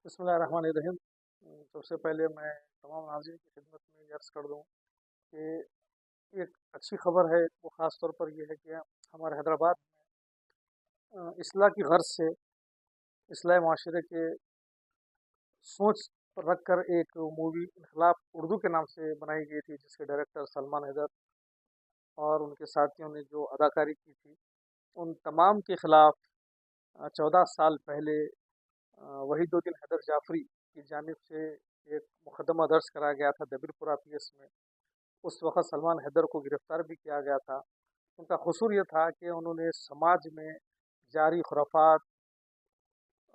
बिस्मिल्लाहिर्रहमानिर्रहीम। सबसे पहले मैं तमाम नाज़रीन की खिदमत में ये अर्ज़ कर दूँ कि एक अच्छी खबर है, वो ख़ास तौर पर ये है कि हमारे हैदराबाद इस्लाह की गर्ज से इस्लाही माशरे के सोच पर रख कर एक मूवी इनकलाब उर्दू के नाम से बनाई गई थी, जिसके डायरेक्टर सलमान हैदर और उनके साथियों ने जो अदाकारी की थी, उन तमाम के ख़िलाफ़ 14 साल पहले वहीदुद्दीन हैदर जाफरी की जानिब से एक मुकदमा दर्ज कराया गया था दबीरपुरा पीएस में। उस वक़्त सलमान हैदर को गिरफ़्तार भी किया गया था। उनका कसूर ये था कि उन्होंने समाज में जारी खुराफात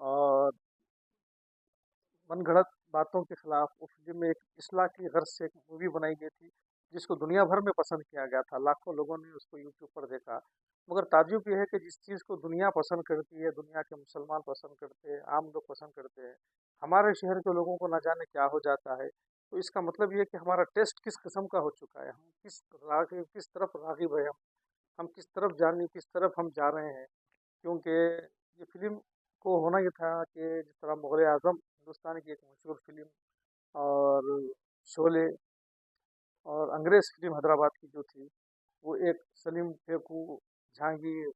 और मनगढ़ंत बातों के ख़िलाफ़ उस फ़िल्म में एक इस्लाह की गर्ज से एक मूवी बनाई गई थी, जिसको दुनिया भर में पसंद किया गया था। लाखों लोगों ने उसको यूट्यूब पर देखा। मगर ताज्जुब ये है कि जिस चीज़ को दुनिया पसंद करती है, दुनिया के मुसलमान पसंद करते हैं, आम लोग पसंद करते हैं, हमारे शहर के लोगों को ना जाने क्या हो जाता है। तो इसका मतलब ये है कि हमारा टेस्ट किस किस्म का हो चुका है, हम किस तरफ राग़िब है, हम किस तरफ जाने किस तरफ हम जा रहे हैं। क्योंकि ये फ़िल्म को होना ये था कि जिस तरह मुग़ल आज़म हिंदुस्तान की एक मशहूर फ़िल्म और शोले और अंग्रेज़ फ़िल्म हैदराबाद की जो थी, वो एक सलीम फेकू, जहांगीर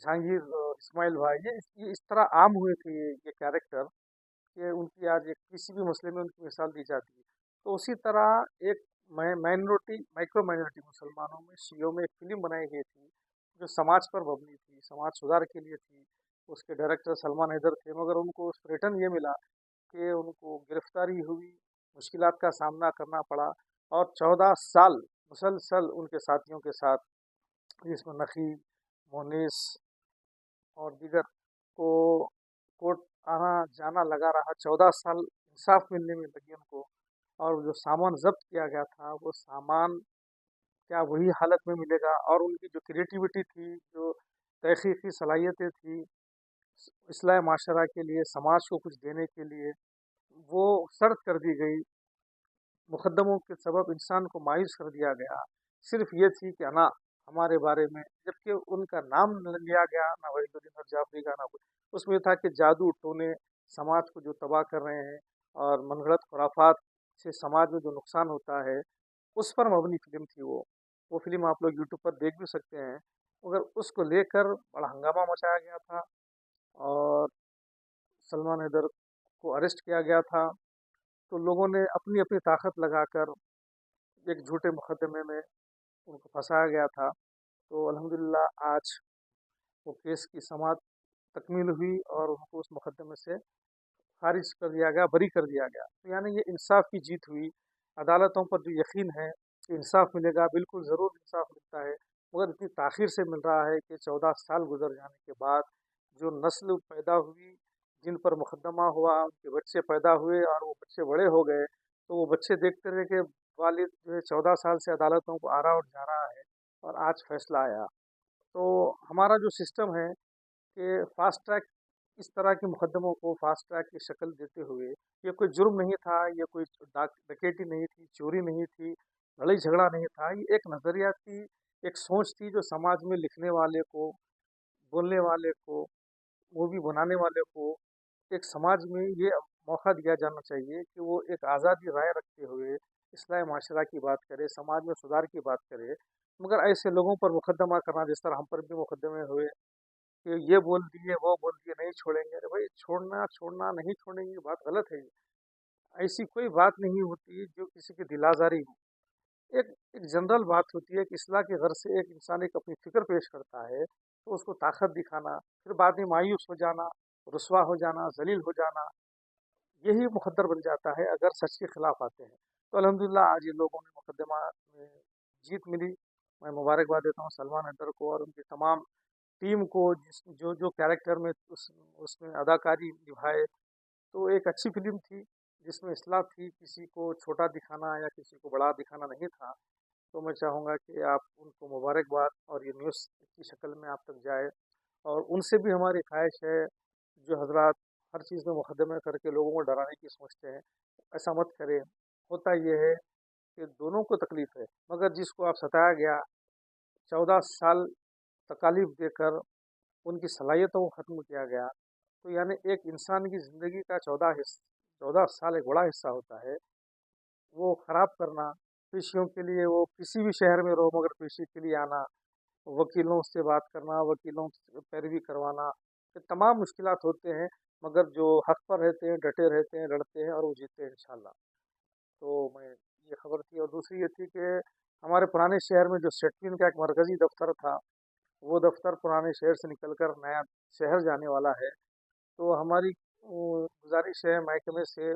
जहांगीर इस्माइल भाई, ये इस तरह आम हुए थे ये कैरेक्टर कि उनकी आज एक किसी भी मसले में उनकी मिसाल दी जाती है। तो उसी तरह एक माइनॉरिटी माइक्रो माइनॉरिटी मुसलमानों में शियों में एक फ़िल्म बनाई गई थी, जो समाज पर मबनी थी, समाज सुधार के लिए थी। उसके डायरेक्टर सलमान हैदर थे, मगर उनको उस पर रिटर्न ये मिला कि उनको गिरफ्तारी हुई, मुश्किलात का सामना करना पड़ा और 14 साल मुसलसल उनके साथियों के साथ, जिसमें नकी, मोनिस और दीगर को कोर्ट आना जाना लगा रहा। 14 साल इंसाफ मिलने में लगी उनको। और जो सामान जब्त किया गया था, वो सामान क्या वही हालत में मिलेगा? और उनकी जो क्रिएटिविटी थी, जो तहकीकी सलाहियतें थी इस्लाह माशरा के लिए, समाज को कुछ देने के लिए, वो सर्द कर दी गई। मुकदमों के सबब इंसान को मायूस कर दिया गया। सिर्फ ये थी कि ना हमारे बारे में, जबकि उनका नाम न लिया गया, ना वहीदुद्दीन हज जाफरी का, ना कुछ। उसमें था कि जादू टोने समाज को जो तबाह कर रहे हैं और मनगढ़ंत खुराफात से समाज में जो नुकसान होता है, उस पर मबनी फ़िल्म थी वो। वो फ़िल्म आप लोग यूट्यूब पर देख भी सकते हैं। मगर उसको लेकर बड़ा हंगामा मचाया गया था और सलमान हैदर को अरेस्ट किया गया था। तो लोगों ने अपनी अपनी ताकत लगाकर एक झूठे मुकदमे में उनको फंसाया गया था। तो अल्हम्दुलिल्लाह आज वो केस की समाअत तकमील हुई और उनको उस मुकदमे से खारिज कर दिया गया, बरी कर दिया गया। तो यानी ये इंसाफ की जीत हुई। अदालतों पर जो यकीन है कि इंसाफ मिलेगा, बिल्कुल ज़रूर इंसाफ मिलता है, मगर इतनी ताख़ीर से मिल रहा है कि 14 साल गुजर जाने के बाद जो नस्ल पैदा हुई, जिन पर मुकदमा हुआ, उनके बच्चे पैदा हुए और वो बच्चे बड़े हो गए, तो वो बच्चे देखते रहे कि वालिद जो है 14 साल से अदालतों को आ रहा और जा रहा है और आज फैसला आया। तो हमारा जो सिस्टम है कि फ़ास्ट ट्रैक, इस तरह के मुकदमों को फ़ास्ट ट्रैक की शक्ल देते हुए, ये कोई जुर्म नहीं था, ये कोई डकैती नहीं थी, चोरी नहीं थी, लड़ाई झगड़ा नहीं था। ये एक नज़रिया थी, एक सोच थी जो समाज में लिखने वाले को, बोलने वाले को, मूवी बनाने वाले को एक समाज में ये मौका दिया जाना चाहिए कि वो एक आज़ादी राय रखते हुए इस्लाह माशरा की बात करे, समाज में सुधार की बात करे। मगर ऐसे लोगों पर मुकदमा करना, जिस तरह हम पर भी मुकदमे हुए कि ये बोल दिए, वो बोल दिए, नहीं छोड़ेंगे। अरे भाई, छोड़ना छोड़ना नहीं छोड़ेंगे, ये बात गलत है। ऐसी कोई बात नहीं होती जो किसी की दिल आज़ारी हो। एक एक जनरल बात होती है कि इस्लाह के घर से एक इंसान एक अपनी फ़िक्र पेश करता है, तो उसको ताकत दिखाना, फिर बाद में मायूस हो जाना, रुसवा हो जाना, ज़लील हो जाना, यही मुकद्दर बन जाता है अगर सच के खिलाफ आते हैं। तो अल्हम्दुलिल्लाह आज ये लोगों ने मुकदमा में जीत मिली। मैं मुबारकबाद देता हूँ सलमान हैदर को और उनकी तमाम टीम को, जिस जो जो कैरेक्टर में उसमें अदाकारी निभाए। तो एक अच्छी फ़िल्म थी, जिसमें इस्लाह थी, किसी को छोटा दिखाना या किसी को बड़ा दिखाना नहीं था। तो मैं चाहूँगा कि आप उनको मुबारकबाद और ये न्यूज़ की शक्ल में आप तक जाए। और उनसे भी हमारी ख़्वाहिश है, जो हज़रात हर चीज़ में मुकदमे करके लोगों को डराने की सोचते हैं, ऐसा मत करें। होता ये है कि दोनों को तकलीफ़ है, मगर जिसको आप सताया गया, 14 साल तकालीफ देकर उनकी सलाहियतों को ख़त्म किया गया, तो यानी एक इंसान की ज़िंदगी का 14 साल एक बड़ा हिस्सा होता है, वो ख़राब करना। पेशियों के लिए वो किसी भी शहर में रहो मगर पेशी के लिए आना, वकीलों से बात करना, वकीलों से पैरवी करवाना, ये तमाम मुश्किलात होते हैं। मगर जो हक पर रहते हैं, डटे रहते हैं, लड़ते हैं और वो जीतते हैं इंशाल्लाह। तो मैं ये खबर थी। और दूसरी ये थी कि हमारे पुराने शहर में जो सेटविन का एक मरकज़ी दफ्तर था, वो दफ्तर पुराने शहर से निकलकर नया शहर जाने वाला है। तो हमारी गुजारिश है महकमे से,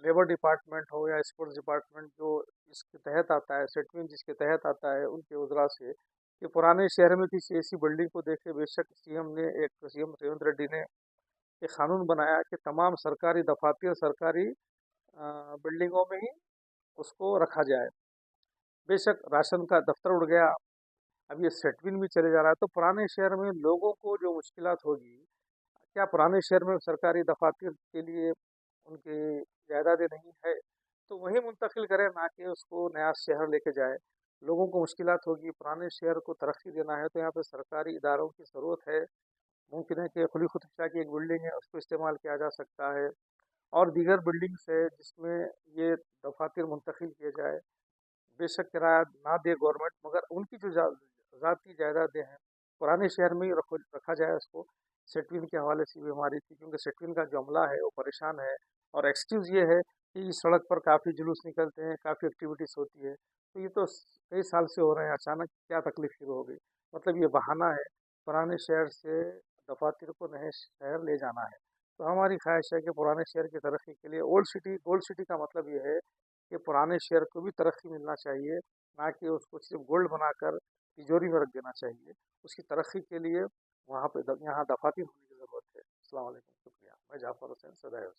लेबर डिपार्टमेंट हो या स्पोर्ट्स डिपार्टमेंट जो इसके तहत आता है, सेटविन जिसके तहत आता है, उनके उजरा से कि पुराने शहर में किसी ऐसी बिल्डिंग को देखे। बेशक सीएम रेवंत रेड्डी ने एक कानून बनाया कि तमाम सरकारी दफातर, सरकारी बिल्डिंगों में ही उसको रखा जाए। बेशक राशन का दफ्तर उड़ गया, अब ये सेटविन भी चले जा रहा है। तो पुराने शहर में लोगों को जो मुश्किलात होगी, क्या पुराने शहर में सरकारी दफातर के लिए उनकी जायदादें नहीं है, तो वहीं मुंतकिल करें, ना कि उसको नया शहर लेके जाए। लोगों को मुश्किलात होगी, पुराने शहर को तरक्की देना है तो यहाँ पे सरकारी इदारों की ज़रूरत है। मुमकिन है कि खुली खुदकशा की एक बिल्डिंग है, उसको इस्तेमाल किया जा सकता है, और दीगर बिल्डिंग्स है जिसमें ये दफातर मुंतकिल किए जाए। बेशक किराया ना दे गवर्नमेंट, मगर उनकी जो ज़ाती जायदादें हैं पुराने शहर में ही रखा जाए उसको। सेटविन के हवाले से भी हमारी थी, क्योंकि सेटविन का जो अमला है वो परेशान है, और एक्सक्यूज़ ये है कि इस सड़क पर काफ़ी जुलूस निकलते हैं, काफ़ी एक्टिविटीज़ होती है। तो ये तो कई साल से हो रहे हैं, अचानक क्या तकलीफ शुरू हो गई? मतलब ये बहाना है पुराने शहर से दफातर को नए शहर ले जाना है। तो हमारी ख्वाहिश है कि पुराने शहर की तरक्की के लिए गोल्ड सिटी का मतलब ये है कि पुराने शेयर को भी तरक्की मिलना चाहिए, ना कि उसको सिर्फ गोल्ड बनाकर तिजोरी में रख देना चाहिए। उसकी तरक्की के लिए वहाँ पे यहाँ दफातर होने की ज़रूरत है। अस्सलाम वालेकुम, शुक्रिया। मैं जाफ़र हुसैन, सदैव।